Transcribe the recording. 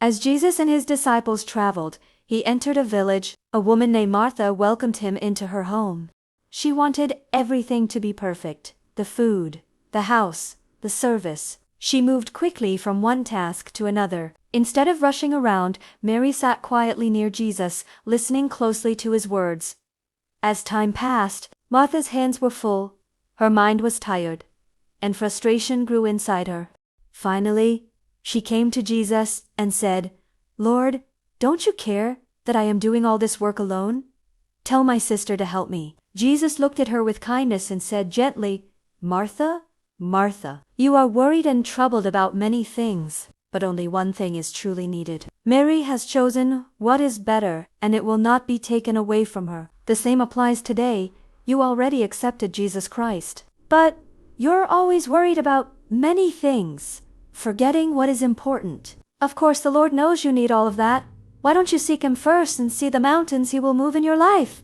As Jesus and his disciples traveled, he entered a village. A woman named Martha welcomed him into her home. She wanted everything to be perfect: the food, the house, the service. She moved quickly from one task to another. Instead of rushing around, Mary sat quietly near Jesus, listening closely to his words. As time passed, Martha's hands were full, her mind was tired, and frustration grew inside her. Finally, she came to Jesus and said, "Lord, don't you care that I am doing all this work alone? Tell my sister to help me." Jesus looked at her with kindness and said gently, "Martha, Martha, you are worried and troubled about many things, but only one thing is truly needed. Mary has chosen what is better, and it will not be taken away from her." The same applies today. You already accepted Jesus Christ, but you're always worried about many things, forgetting what is important. Of course, the Lord knows you need all of that. Why don't you seek Him first and see the mountains He will move in your life?